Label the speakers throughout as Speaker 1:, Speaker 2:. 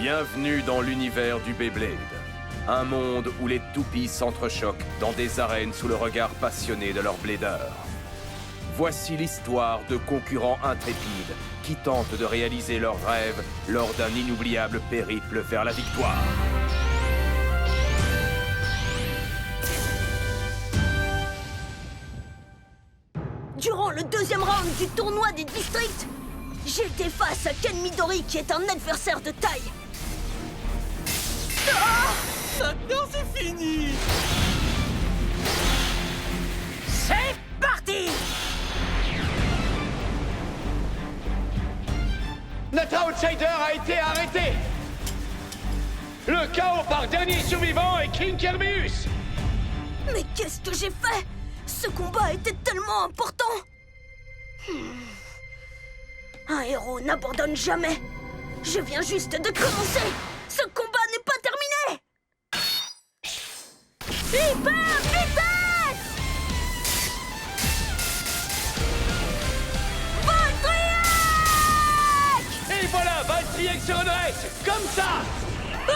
Speaker 1: Bienvenue dans l'univers du Beyblade. Un monde où les toupies s'entrechoquent dans des arènes sous le regard passionné de leurs bladeurs. Voici l'histoire de concurrents intrépides qui tentent de réaliser leurs rêves lors d'un inoubliable périple vers la victoire.
Speaker 2: Durant le deuxième round du tournoi des districts, j'étais face à Ken Midori qui est un adversaire de taille.
Speaker 3: Maintenant c'est fini!
Speaker 2: C'est parti!
Speaker 4: Notre outsider a été arrêté! Le KO par dernier survivant est King Kerbeus!
Speaker 2: Mais qu'est-ce que j'ai fait? Ce combat était tellement important! Un héros n'abandonne jamais! Je viens juste de commencer! Ce combat n'est pas terminé! Hyper vitesse! Valtryek!
Speaker 4: Et voilà, Valtryek se redresse! Comme ça!
Speaker 2: Ah!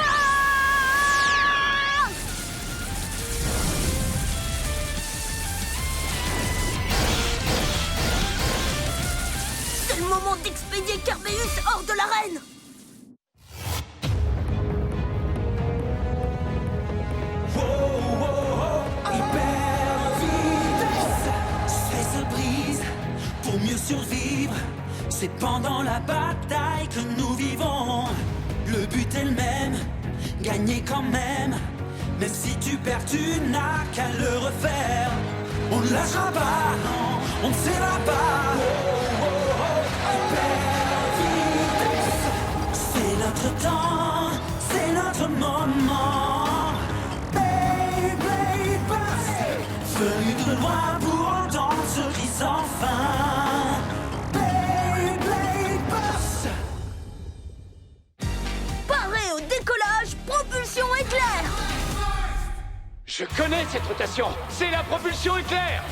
Speaker 2: C'est le moment d'expédier Kerbeus hors de l'arène!
Speaker 5: Se brise pour mieux survivre. C'est pendant la bataille que nous vivons. Le but est le même, gagner quand même. Même si tu perds, tu n'as qu'à le refaire. On ne lâchera pas, non, on ne cédera pas. C'est notre temps, c'est notre moment. Beyblade Burst, venu de loin pour entendre ce cri sans fin. Beyblade Burst.
Speaker 2: Paré au décollage, propulsion éclair!
Speaker 4: Je connais cette rotation! C'est la propulsion éclair!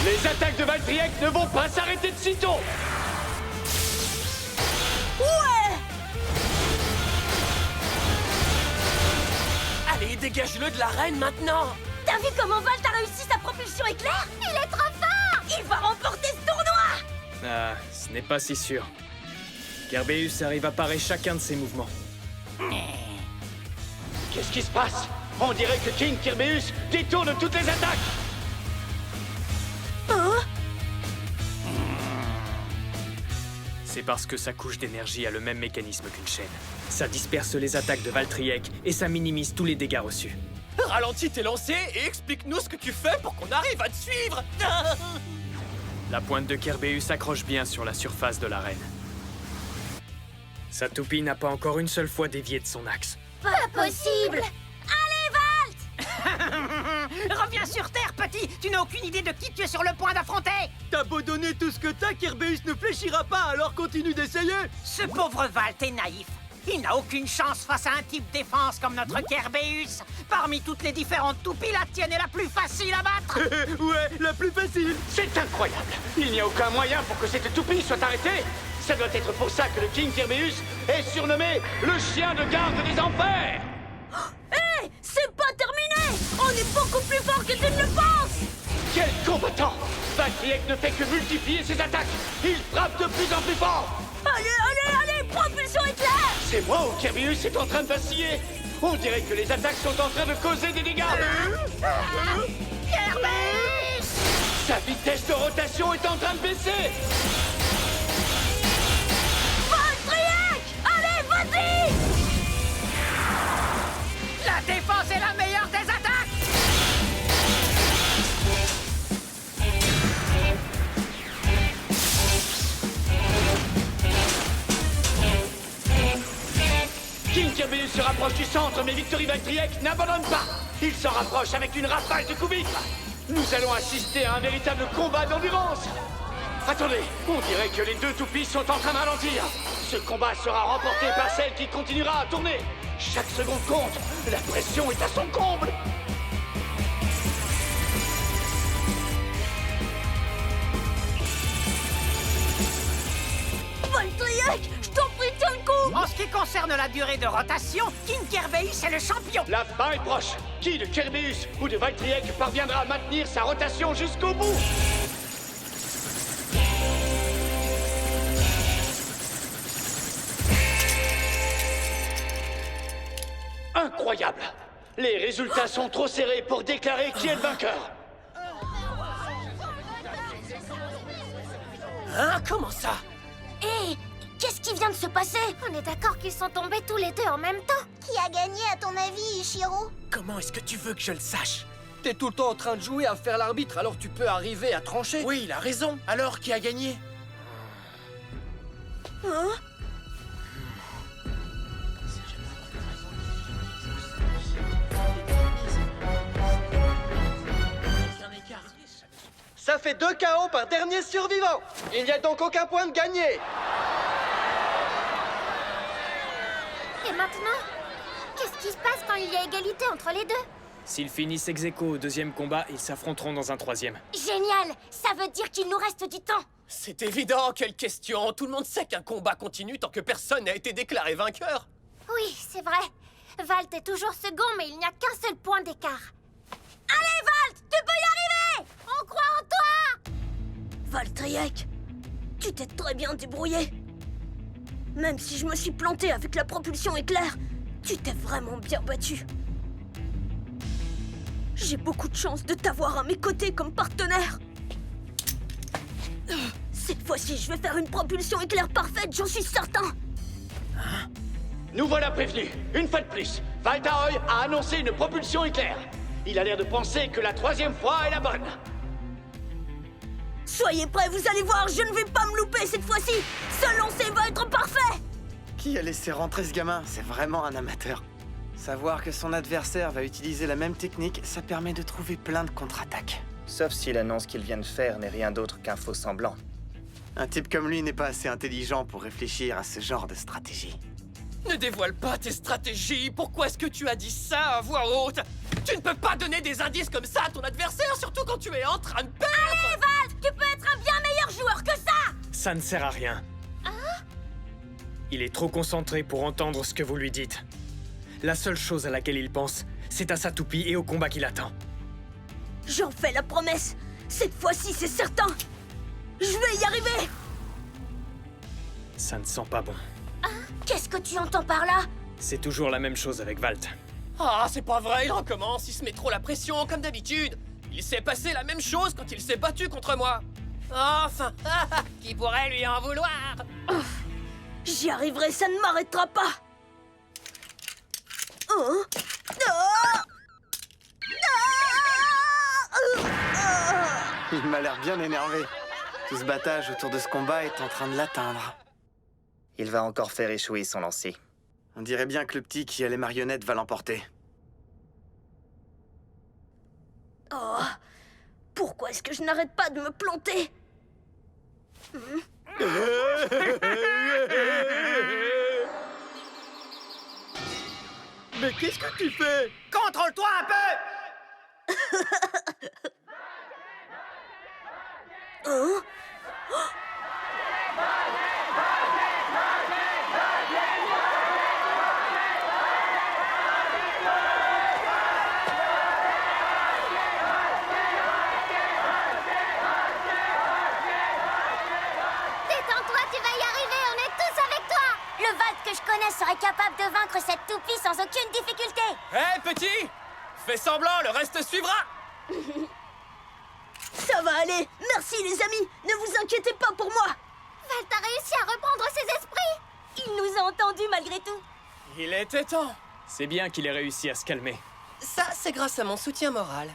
Speaker 4: Les attaques de Valtryek ne vont pas s'arrêter de sitôt!
Speaker 2: Ouais!
Speaker 3: Allez, dégage-le de l'arène maintenant!
Speaker 2: T'as vu comment Valt a réussi sa propulsion éclair? Il est trop fort! Il va remporter ce tournoi!
Speaker 6: Ah, ce n'est pas si sûr. Kerbeus arrive à parer chacun de ses mouvements.
Speaker 4: Qu'est-ce qui se passe? On dirait que King Kerbeus détourne toutes les attaques!
Speaker 2: Hein?
Speaker 6: C'est parce que sa couche d'énergie a le même mécanisme qu'une chaîne. Ça disperse les attaques de Valtryek et ça minimise tous les dégâts reçus.
Speaker 3: Ralentis tes lancers et explique-nous ce que tu fais pour qu'on arrive à te suivre!
Speaker 6: La pointe de Kerbeus accroche bien sur la surface de l'arène. Sa toupie n'a pas encore une seule fois dévié de son axe.
Speaker 2: Pas possible! Allez, Valt!
Speaker 7: Reviens sur Terre, petit! Tu n'as aucune idée de qui tu es sur le point d'affronter!
Speaker 3: T'as beau donner tout ce que t'as, Kerbeus ne fléchira pas, alors continue d'essayer!
Speaker 7: Ce pauvre Valt est naïf. Il n'a aucune chance face à un type défense comme notre Kerbeus. Parmi toutes les différentes toupies, la tienne est la plus facile à battre!
Speaker 3: Ouais, la plus facile!
Speaker 4: C'est incroyable! Il n'y a aucun moyen pour que cette toupie soit arrêtée! Ça doit être pour ça que le King Kerbeus est surnommé le chien de garde des enfers!
Speaker 2: Hé! C'est pas terminé! On est beaucoup plus fort que tu ne le penses!
Speaker 4: Quel combattant! Valtryek ne fait que multiplier ses attaques! Il frappe de plus en plus fort!
Speaker 2: Allez! Propulsion éclair!
Speaker 4: C'est moi où Kerbeus est en train de vaciller! On dirait que les attaques sont en train de causer des dégâts!
Speaker 7: Kerbeus!
Speaker 4: Sa vitesse de rotation est en train de baisser!
Speaker 2: Valtryek! Allez, vas-y!
Speaker 7: La défense est la meilleure des attaques!
Speaker 4: King Kerbeus se rapproche du centre, mais Victory Valtryek n'abandonne pas! Il s'en rapproche avec une rafale de coups vifs! Nous allons assister à un véritable combat d'endurance! Attendez, on dirait que les deux toupies sont en train de ralentir! Ce combat sera remporté par celle qui continuera à tourner! Chaque seconde compte! La pression est à son comble!
Speaker 2: Valtryek, je t'en prie, tiens le coup.
Speaker 7: En ce qui concerne la durée de rotation, King Kerbeus est le champion.
Speaker 4: La fin est proche. Qui de Kerbeus ou de Valtryek parviendra à maintenir sa rotation jusqu'au bout? Incroyable! Les résultats sont trop serrés pour déclarer qui est le vainqueur.
Speaker 3: Hein? Comment ça?
Speaker 2: Hé, qu'est-ce qui vient de se passer?
Speaker 8: On est d'accord qu'ils sont tombés tous les deux en même temps. Qui a gagné à ton avis, Ichiro?
Speaker 3: Comment est-ce que tu veux que je le sache? T'es tout le temps en train de jouer à faire l'arbitre, alors tu peux arriver à trancher. Oui, il a raison. Alors, qui a gagné?
Speaker 2: Hein?
Speaker 3: Ça fait 2 KO par dernier survivant. Il n'y a donc aucun point de gagné.
Speaker 8: Et maintenant? Qu'est-ce qui se passe quand il y a égalité entre les deux?
Speaker 6: S'ils finissent ex aequo au deuxième combat, ils s'affronteront dans un troisième.
Speaker 8: Génial! Ça veut dire qu'il nous reste du temps.
Speaker 3: C'est évident, quelle question. Tout le monde sait qu'un combat continue tant que personne n'a été déclaré vainqueur.
Speaker 8: Oui, c'est vrai. Valt est toujours second, mais il n'y a qu'un seul point d'écart. Allez, Valt! Tu peux y arriver! On croit en toi!
Speaker 2: Valtryek, tu t'es très bien débrouillé. Même si je me suis planté avec la propulsion éclair, tu t'es vraiment bien battu. J'ai beaucoup de chance de t'avoir à mes côtés comme partenaire. Cette fois-ci, je vais faire une propulsion éclair parfaite, j'en suis certain.
Speaker 4: Nous voilà prévenus. Une fois de plus, Valtaoy a annoncé une propulsion éclair. Il a l'air de penser que la 3e fois est la bonne.
Speaker 2: Soyez prêts, vous allez voir, je ne vais pas me louper cette fois-ci. Ce lancer va être parfait.
Speaker 9: Qui a laissé rentrer ce gamin? C'est vraiment un amateur. Savoir que son adversaire va utiliser la même technique, ça permet de trouver plein de contre-attaques.
Speaker 10: Sauf si l'annonce qu'il vient de faire n'est rien d'autre qu'un faux semblant.
Speaker 9: Un type comme lui n'est pas assez intelligent pour réfléchir à ce genre de stratégie.
Speaker 3: Ne dévoile pas tes stratégies. Pourquoi est-ce que tu as dit ça à voix haute? Tu ne peux pas donner des indices comme ça à ton adversaire, surtout quand tu es en train de perdre.
Speaker 8: Allez, Valt! Tu peux être un bien meilleur joueur que ça!
Speaker 6: Ça ne sert à rien. Il est trop concentré pour entendre ce que vous lui dites. La seule chose à laquelle il pense, c'est à sa toupie et au combat qui l'attend.
Speaker 2: J'en fais la promesse. Cette fois-ci, c'est certain. Je vais y arriver.
Speaker 6: Ça ne sent pas bon.
Speaker 8: Qu'est-ce que tu entends par là?
Speaker 6: C'est toujours la même chose avec Valt.
Speaker 3: Ah, c'est pas vrai, il recommence, il se met trop la pression, comme d'habitude. Il s'est passé la même chose quand il s'est battu contre moi. Enfin, qui pourrait lui en vouloir?
Speaker 2: J'y arriverai, ça ne m'arrêtera pas. Hein?
Speaker 9: Il m'a l'air bien énervé. Tout ce battage autour de ce combat est en train de l'atteindre.
Speaker 10: Il va encore faire échouer son lancer.
Speaker 9: On dirait bien que le petit qui a les marionnettes va l'emporter.
Speaker 2: Oh, pourquoi est-ce que je n'arrête pas de me planter?
Speaker 3: Mais qu'est-ce que tu fais?
Speaker 7: Contrôle-toi un peu!
Speaker 2: Hein?
Speaker 8: Détends-toi, tu vas y arriver, on est tous avec toi! Le Valt que je connais serait capable de vaincre cette toupie sans aucune difficulté!
Speaker 3: Hé, petit! Fais semblant, le reste suivra!
Speaker 2: Ça va aller. Merci les amis. Ne vous inquiétez pas pour moi.
Speaker 8: Valt a réussi à reprendre ses esprits!
Speaker 2: Il nous a entendus malgré tout.
Speaker 3: Il était temps.
Speaker 6: C'est bien qu'il ait réussi à se calmer.
Speaker 3: Ça, c'est grâce à mon soutien moral.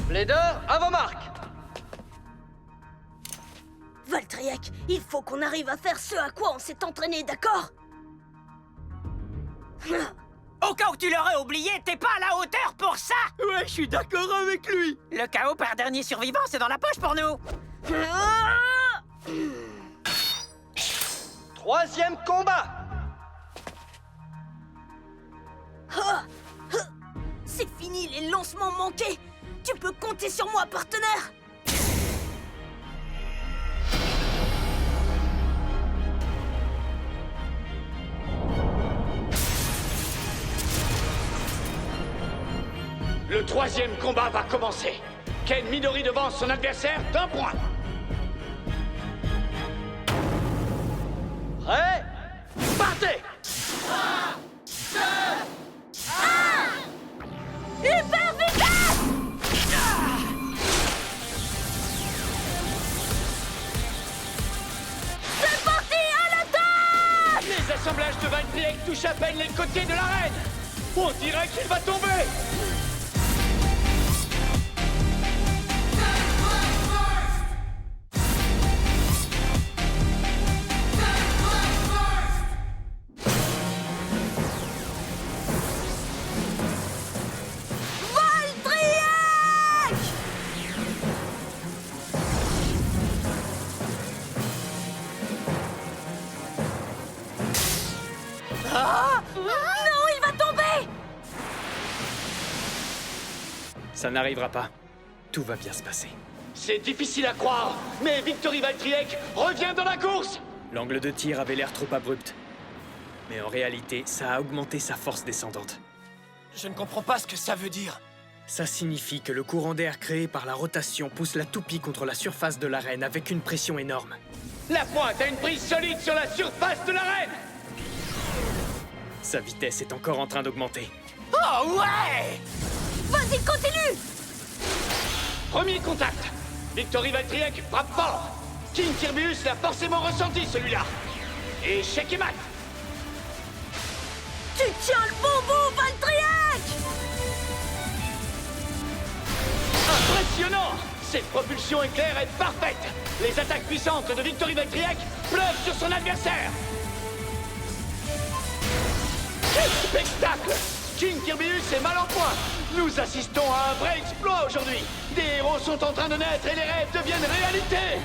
Speaker 3: Blader, à vos marques!
Speaker 2: Valtryek, il faut qu'on arrive à faire ce à quoi on s'est entraîné, d'accord?
Speaker 7: Au cas où tu l'aurais oublié, t'es pas à la hauteur pour ça!
Speaker 3: Ouais, je suis d'accord avec lui.
Speaker 7: Le KO par dernier survivant, c'est dans la poche pour nous!
Speaker 3: 3e combat.
Speaker 2: C'est fini les lancements manqués. Tu peux continuer. compter sur moi, partenaire!
Speaker 4: Le troisième combat va commencer. Ken Midori devance son adversaire d'1 point. Prêt? Partez!
Speaker 2: Hyper vitesse! C'est parti, à l'attaque!
Speaker 4: Les assemblages de Valkyrie touchent à peine les côtés de l'arène. On dirait qu'il va tomber.
Speaker 2: Non, il va tomber!
Speaker 6: Ça n'arrivera pas. Tout va bien se passer.
Speaker 4: C'est difficile à croire, mais Victory Valtryek revient dans la course.
Speaker 6: L'angle de tir avait l'air trop abrupt. Mais en réalité, ça a augmenté sa force descendante.
Speaker 3: Je ne comprends pas ce que ça veut dire.
Speaker 6: Ça signifie que le courant d'air créé par la rotation pousse la toupie contre la surface de l'arène avec une pression énorme.
Speaker 4: La pointe a une prise solide sur la surface de l'arène.
Speaker 6: Sa vitesse est encore en train d'augmenter.
Speaker 3: Oh ouais!
Speaker 2: Vas-y, continue!
Speaker 4: Premier contact. Victory Valtryek frappe fort. King Kirbyus l'a forcément ressenti, celui-là. Échec et mat.
Speaker 2: Tu tiens le bon bout, Valtryek!
Speaker 4: Impressionnant! Cette propulsion éclair est parfaite. Les attaques puissantes de Victory Valtryek pleuvent sur son adversaire. Quel spectacle! King Kirbyus est mal en point. Nous assistons à un vrai exploit aujourd'hui. Des héros sont en train de naître et les rêves deviennent réalité.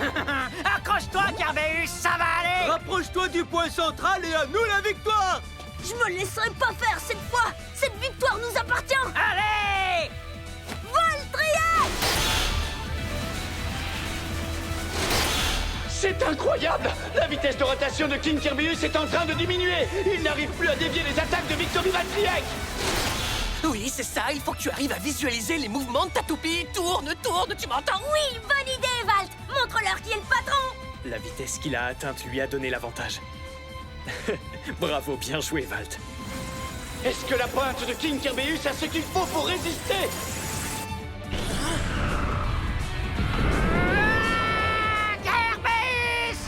Speaker 7: Accroche-toi, Kerbeus, ça va aller!
Speaker 3: Rapproche-toi du point central et à nous la victoire!
Speaker 2: Je me laisserai pas faire cette fois! Cette victoire nous appartient!
Speaker 7: Allez!
Speaker 2: Valtryek!
Speaker 4: C'est incroyable! La vitesse de rotation de King Kirbyus est en train de diminuer. Il n'arrive plus à dévier les attaques de Victory Valtryek.
Speaker 3: Oui, c'est ça, il faut que tu arrives à visualiser les mouvements de ta toupie. Tourne, tourne, tu m'entends?
Speaker 2: Oui, bonne idée, Valt! Montre-leur qui est le patron!
Speaker 6: La vitesse qu'il a atteinte lui a donné l'avantage. Bravo, bien joué, Valt.
Speaker 4: Est-ce que la pointe de King Kirbyus a ce qu'il faut pour résister?
Speaker 7: Kerbeus!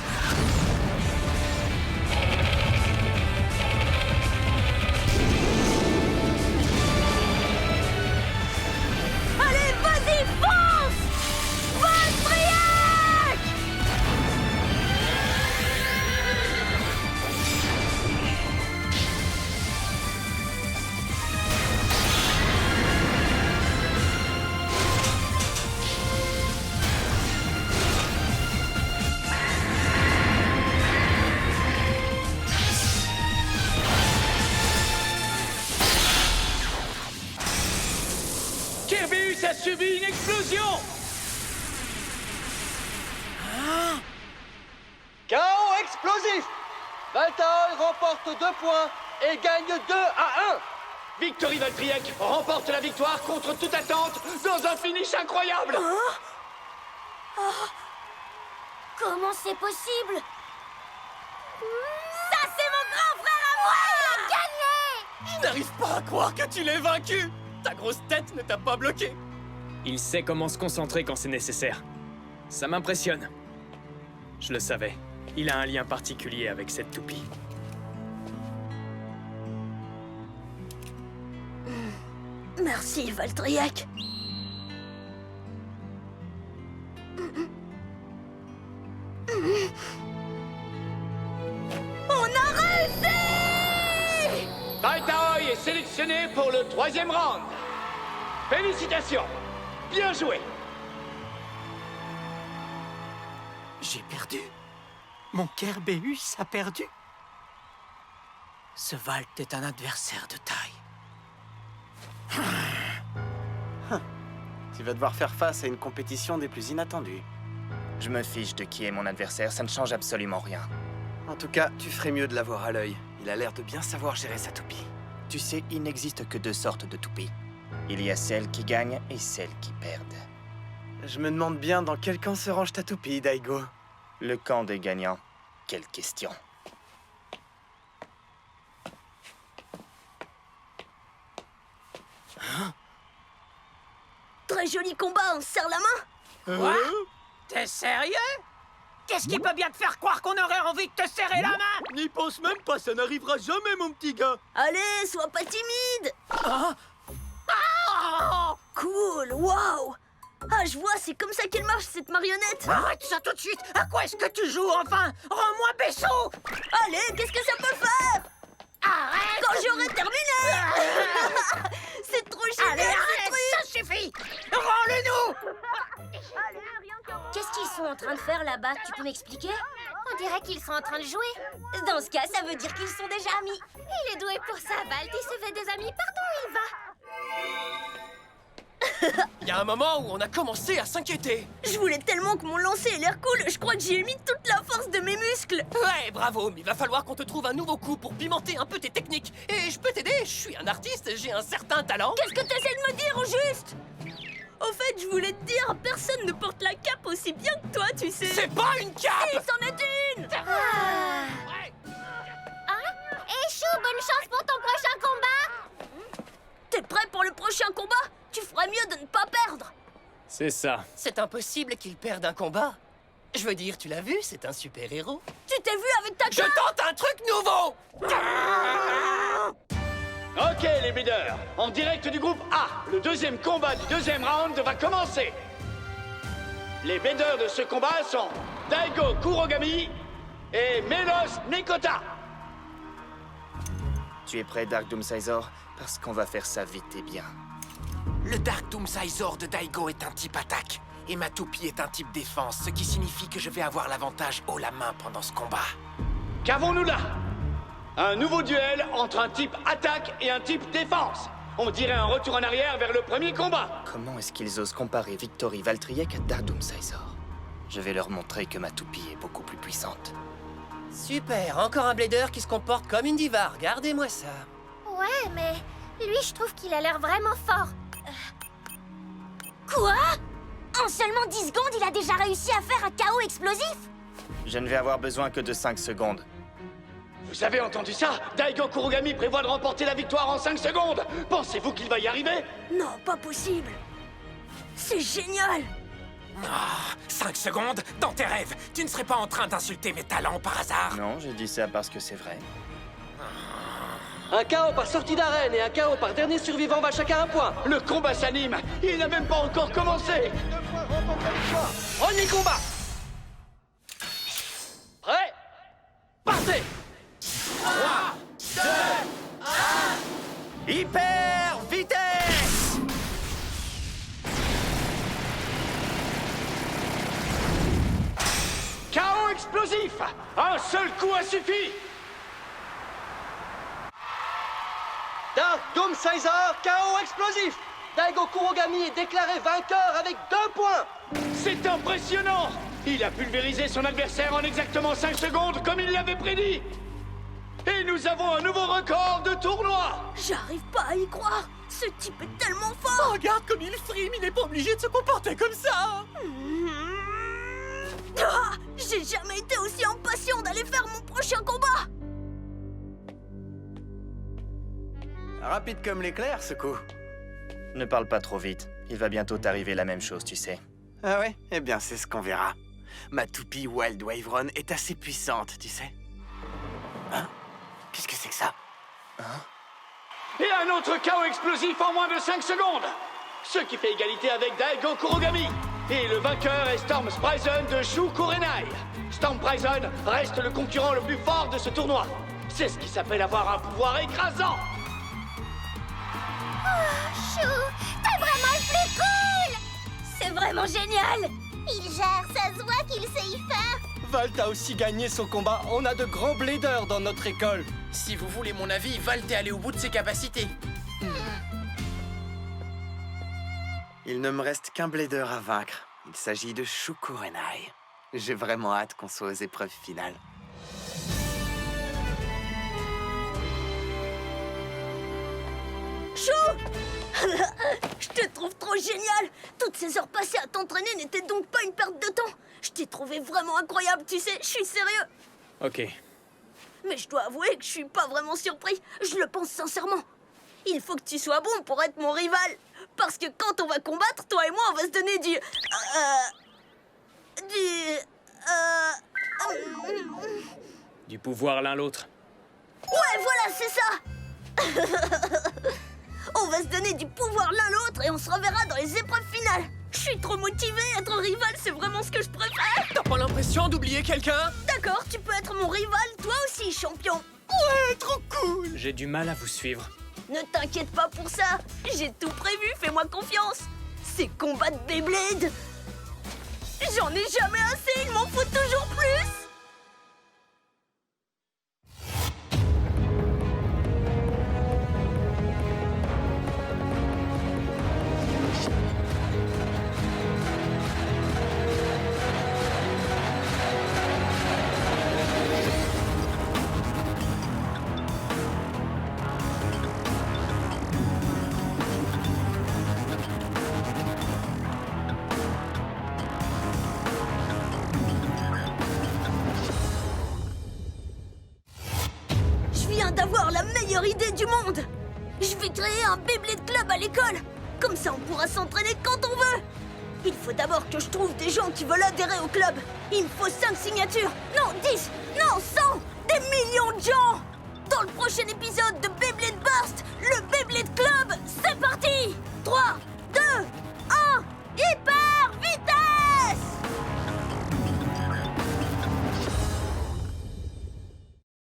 Speaker 2: Allez, vas-y, fonce! Valtryek!
Speaker 4: Kirbyus a subi une explosion!
Speaker 11: Chaos explosif! Valtaoy remporte 2 points et gagne 2-1.
Speaker 4: Victory Valtryek remporte la victoire contre toute attente dans un finish incroyable!
Speaker 8: Comment c'est possible? Ça, c'est mon grand frère à moi! Il a gagné!
Speaker 3: Je n'arrive pas à croire que tu l'aies vaincu! Ta grosse tête ne t'a pas bloqué!
Speaker 6: Il sait comment se concentrer quand c'est nécessaire. Ça m'impressionne. Je le savais. Il a un lien particulier avec cette toupie.
Speaker 2: Merci, Valtryek. On a réussi!
Speaker 4: Valtaoy est sélectionné pour le 3e round. Félicitations! Bien joué!
Speaker 3: J'ai perdu. Mon Kerbeus a perdu. Ce Valt est un adversaire de taille.
Speaker 9: Tu vas devoir faire face à une compétition des plus inattendues.
Speaker 10: Je me fiche de qui est mon adversaire, ça ne change absolument rien.
Speaker 9: En tout cas, tu ferais mieux de l'avoir à l'œil. Il a l'air de bien savoir gérer sa toupie.
Speaker 10: Tu sais, il n'existe que 2 sortes de toupies. Il y a celles qui gagnent et celles qui perdent.
Speaker 9: Je me demande bien dans quel camp se range ta toupie, Daigo.
Speaker 10: Le camp des gagnants. Quelle question.
Speaker 2: Très joli combat, on se serre la main.
Speaker 7: Quoi? T'es sérieux? Qu'est-ce qui peut bien te faire croire qu'on aurait envie de te serrer la main?
Speaker 11: N'y pense même pas, ça n'arrivera jamais, mon petit gars.
Speaker 2: Allez, sois pas timide.
Speaker 7: Ah!
Speaker 2: Cool, waouh. Ah, je vois, c'est comme ça qu'elle marche, cette marionnette.
Speaker 7: Arrête ça tout de suite! À quoi est-ce que tu joues, enfin? Rends-moi Bessot!
Speaker 2: Allez, qu'est-ce que ça peut faire?
Speaker 7: Arrête!
Speaker 2: Quand j'aurai terminé. C'est trop génial.
Speaker 7: Allez, arrête! Ça suffit! Rends-le-nous!
Speaker 8: Qu'est-ce qu'ils sont en train de faire là-bas? Tu peux m'expliquer? On dirait qu'ils sont en train de jouer. Dans ce cas, ça veut dire qu'ils sont déjà amis. Il est doué pour ça, Valt. Il se fait des amis partout où il va.
Speaker 3: Il y a un moment où on a commencé à s'inquiéter.
Speaker 2: Je voulais tellement que mon lancer ait l'air cool, je crois que j'y ai mis toute la force de mes muscles.
Speaker 3: Ouais, bravo, mais il va falloir qu'on te trouve un nouveau coup pour pimenter un peu tes techniques. Et je peux t'aider, je suis un artiste, j'ai un certain talent.
Speaker 2: Qu'est-ce que t'essaies de me dire, au juste? Au fait, je voulais te dire, personne ne porte la cape aussi bien que toi, tu sais.
Speaker 3: C'est pas une cape!
Speaker 2: Si, c'en est une.
Speaker 3: Ouais.
Speaker 8: Hein? Et Chou, bonne chance pour ton prochain combat!
Speaker 2: T'es prêt pour le prochain combat? Tu ferais mieux de ne pas perdre.
Speaker 6: C'est ça.
Speaker 3: C'est impossible qu'il perde un combat. Je veux dire, tu l'as vu, c'est un super-héros.
Speaker 2: Tu t'es vu avec ta
Speaker 3: Je
Speaker 2: cape?
Speaker 3: tente un truc nouveau!
Speaker 4: Ok, les bideurs, en direct du groupe A, le deuxième combat du deuxième round va commencer. Les bideurs de ce combat sont Daigo Kurogami et Melos Nekota.
Speaker 10: Tu es prêt, Dark Doomsizor? Parce qu'on va faire ça vite et bien.
Speaker 12: Le Dark Doomsizor de Daigo est un type attaque, et ma toupie est un type défense, ce qui signifie que je vais avoir l'avantage haut la main pendant ce combat.
Speaker 4: Qu'avons-nous là? Un nouveau duel entre un type attaque et un type défense. On dirait un retour en arrière vers le premier combat.
Speaker 10: Comment est-ce qu'ils osent comparer Victory Valtryek à Dark Doomsizor? Je vais leur montrer que ma toupie est beaucoup plus puissante.
Speaker 3: Super, encore un blader qui se comporte comme une diva, regardez-moi ça.
Speaker 8: Ouais, mais lui, je trouve qu'il a l'air vraiment fort.
Speaker 2: Quoi? En seulement 10 secondes, il a déjà réussi à faire un chaos explosif?
Speaker 10: Je ne vais avoir besoin que de 5 secondes.
Speaker 4: Vous avez entendu ça? Daigo Kurogami prévoit de remporter la victoire en 5 secondes. Pensez-vous qu'il va y arriver?
Speaker 2: Non, pas possible. C'est génial.
Speaker 12: Ah, 5 secondes? Dans tes rêves, tu ne serais pas en train d'insulter mes talents par hasard?
Speaker 10: Non, j'ai dit ça parce que c'est vrai.
Speaker 11: Un KO par sortie d'arène et un KO par dernier survivant va chacun un point.
Speaker 4: Le combat s'anime. Il n'a même pas encore commencé.
Speaker 11: Premier combat. Prêt? Partez.
Speaker 12: 3, 2, 1... Hyper vitesse!
Speaker 4: KO explosif. Un seul coup a suffi.
Speaker 11: Dark Doomsizor, KO explosif. Daigo Kurogami est déclaré vainqueur avec 2 points.
Speaker 4: C'est impressionnant. Il a pulvérisé son adversaire en exactement 5 secondes comme il l'avait prédit. Et nous avons un nouveau record de tournoi.
Speaker 2: J'arrive pas à y croire. Ce type est tellement fort.
Speaker 3: Regarde comme il frime, il n'est pas obligé de se comporter comme ça.
Speaker 2: Ah, j'ai jamais été aussi impatient d'aller faire mon prochain combat.
Speaker 9: Rapide comme l'éclair, ce coup.
Speaker 10: Ne parle pas trop vite. Il va bientôt t'arriver la même chose, tu sais.
Speaker 9: Ah ouais? Eh bien, c'est ce qu'on verra. Ma toupie Wild Wyvern est assez puissante, tu sais. Hein? Qu'est-ce que c'est que ça?
Speaker 4: Et un autre KO explosif en moins de 5 secondes. Ce qui fait égalité avec Daigo Kurogami. Et le vainqueur est Storm Sprison de Shu Kurenai. Storm Sprison reste le concurrent le plus fort de ce tournoi. C'est ce qui s'appelle avoir un pouvoir écrasant.
Speaker 8: Chou, t'es vraiment le plus cool!
Speaker 2: C'est vraiment génial.
Speaker 8: Il gère, ça se voit qu'il sait y faire.
Speaker 11: Valt a aussi gagné son combat. On a de grands bladers dans notre école.
Speaker 12: Si vous voulez mon avis, Valt est allé au bout de ses capacités.
Speaker 9: Il ne me reste qu'un blader à vaincre. Il s'agit de Shu Kurenai. J'ai vraiment hâte qu'on soit aux épreuves finales.
Speaker 2: Chou Je te trouve trop génial. Toutes ces heures passées à t'entraîner n'étaient donc pas une perte de temps. Je t'ai trouvé vraiment incroyable, tu sais, je suis sérieux.
Speaker 6: Ok.
Speaker 2: Mais je dois avouer que je suis pas vraiment surpris. Je le pense sincèrement. Il faut que tu sois bon pour être mon rival. Parce que quand on va combattre, toi et moi, on va se donner du...
Speaker 6: Du pouvoir l'un l'autre.
Speaker 2: Ouais, voilà, c'est ça. On va se donner du pouvoir l'un l'autre et on se reverra dans les épreuves finales. Je suis trop motivée, être rival, c'est vraiment ce que je préfère.
Speaker 3: T'as pas l'impression d'oublier quelqu'un?
Speaker 2: D'accord, tu peux être mon rival, toi aussi, champion. Ouais, trop cool.
Speaker 6: J'ai du mal à vous suivre.
Speaker 2: Ne t'inquiète pas pour ça. J'ai tout prévu, fais-moi confiance. Ces combats de Beyblade, j'en ai jamais assez, il m'en faut toujours plus. D'avoir la meilleure idée du monde. Je vais créer un Beyblade Club à l'école. Comme ça, on pourra s'entraîner quand on veut. Il faut d'abord que je trouve des gens qui veulent adhérer au club. Il me faut 5 signatures. Non, 10. Non, 100. Des millions de gens. Dans le prochain épisode de Beyblade Burst, le Beyblade Club, c'est parti. 3,